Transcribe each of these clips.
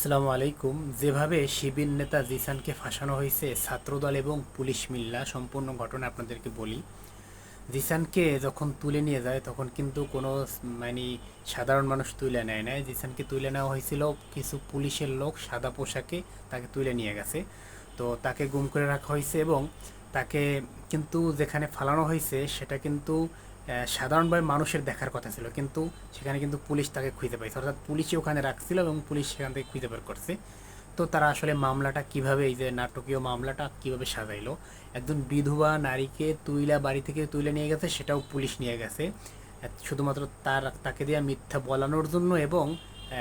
আসসালামু আলাইকুম। যেভাবে শিবির নেতা জিসানকে ফাঁসানো হয়েছে ছাত্রদল এবং পুলিশ মিল্লা, সম্পূর্ণ ঘটনা আপনাদেরকে বলি। জিসানকে যখন তুলে নিয়ে যায় তখন কিন্তু কোনো মানে সাধারণ মানুষ তুলে নেয় নাই। জিসানকে তুলে নেওয়া হয়েছিল কিছু পুলিশের লোক সাদা পোশাকে, তাকে তুলে নিয়ে গেছে। তো তাকে গুম করে রাখা হয়েছে এবং তাকে কিন্তু যেখানে ফালানো হয়েছে সেটা কিন্তু সাধারণভাবে মানুষের দেখার কথা ছিল, কিন্তু সেখানে কিন্তু পুলিশ তাকে খুঁজে পাইছে, অর্থাৎ পুলিশই ওখানে রাখছিল এবং পুলিশ সেখান থেকে খুঁজে বের করছে। তো তারা আসলে মামলাটা কিভাবে, এই যে নাটকীয় মামলাটা কিভাবে সাজাইলো, একজন বিধবা নারীকে তুইলা বাড়ি থেকে তুলে নিয়ে গেছে, সেটাও পুলিশ নিয়ে গেছে শুধুমাত্র তাকে দিয়ে মিথ্যা বলানোর জন্য এবং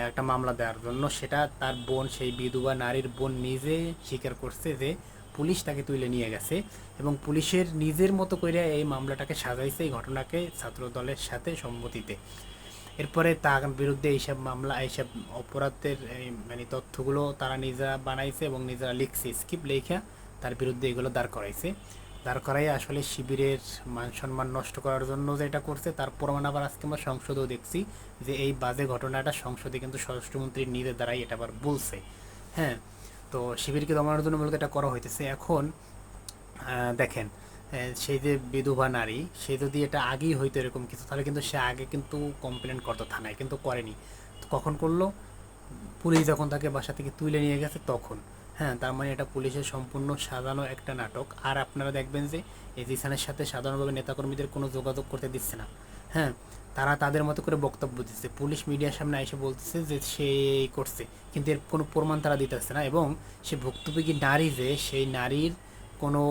একটা মামলা দেওয়ার জন্য। সেটা তার বোন, সেই বিধবা নারীর বোন নিজে স্বীকার করছে যে পুলিশ তাকে তুলে নিয়ে গেছে এবং পুলিশের নিজের মতো করে এই মামলাটাকে সাজাইছে, এই ঘটনাকে ছাত্র দলের সাথে সম্মতিতে। এরপরে তার বিরুদ্ধে এইসব মামলা, এইসব অপরাধের মানে তথ্যগুলো তারা নিজেরা বানাইছে এবং নিজেরা লিখছে, স্ক্রিপ্ট লেখা তার বিরুদ্ধে এগুলো দাঁড় করাইছে। দাঁড় করাই আসলে শিবিরের মান সম্মান নষ্ট করার জন্য যেটা করছে তার প্রমাণ আবার আজকে আমরা সংসদেও দেখছি যে এই বাজে ঘটনাটা সংসদে কিন্তু স্বরাষ্ট্রমন্ত্রী নিজের দ্বারাই এটা আবার বলছে। হ্যাঁ, তো শিবিরকে দমানোর জন্য মূলত এটা করা হইতেছে। এখন দেখেন, সেই যে বিধবা নারী, সে যদি এটা আগেই হইতো এরকম কিছু, তাহলে কিন্তু সে আগে কিন্তু কমপ্লেন করতো থানায়, কিন্তু করেনি। তো কখন করলো? পুলিশ যখন তাকে বাসা থেকে তুলে নিয়ে গেছে তখন। হ্যাঁ, তার মানে এটা পুলিশের সম্পূর্ণ সাজানো একটা নাটক। আর আপনারা দেখবেন যে এই জিসানের সাথে সাধারণভাবে নেতাকর্মীদের কোনো যোগাযোগ করতে দিচ্ছে না। হ্যাঁ, তারা তাদের মতো করে বক্তব্য দিচ্ছে, পুলিশ মিডিয়ার সামনে এসে বলতেছে যে সে এই করছে, কিন্তু এর কোনো প্রমাণ তারা দিতেছে না। এবং সে ভুক্তভোগী নারী, যে সেই নারীর কোনো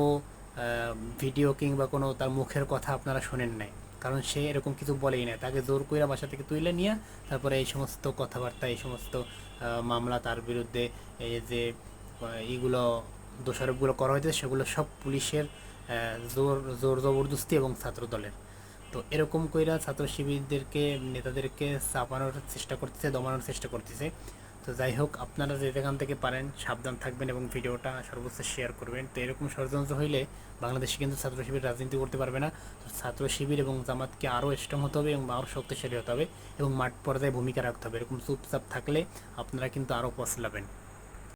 ভিডিও কিংবা কোনো তার মুখের কথা আপনারা শোনেন নাই, কারণ সে এরকম কিছু বলেই না। তাকে জোর কইরা বাসা থেকে তুলে নিয়ে তারপরে এই সমস্ত কথাবার্তা, এই সমস্ত মামলা তার বিরুদ্ধে, এই যে এইগুলো দোষারোপগুলো করা হয়েছে, সেগুলো সব পুলিশের জোর জোর জবরদস্তি এবং ছাত্র দলের। তো এরকম কইরা ছাত্র শিবিরদেরকে, নেতাদেরকে চাপানোর চেষ্টা করতেছে, দমানোর চেষ্টা করতেছে। তো যাই হোক, আপনারা যে যেখান থেকে পারেন সাবধান থাকবেন এবং ভিডিওটা সর্বোচ্চ শেয়ার করবেন। তো এরকম ষড়যন্ত্র হইলে বাংলাদেশে কিন্তু ছাত্র শিবির রাজনীতি করতে পারবে না। তো ছাত্র শিবির এবং জামাতকে আরও স্ট্রং হতে হবে এবং আরও শক্তিশালী হতে হবে এবং মাঠ পর্যায়ে ভূমিকা রাখতে হবে। এরকম চুপচাপ থাকলে আপনারা কিন্তু আরও পছলাবেন।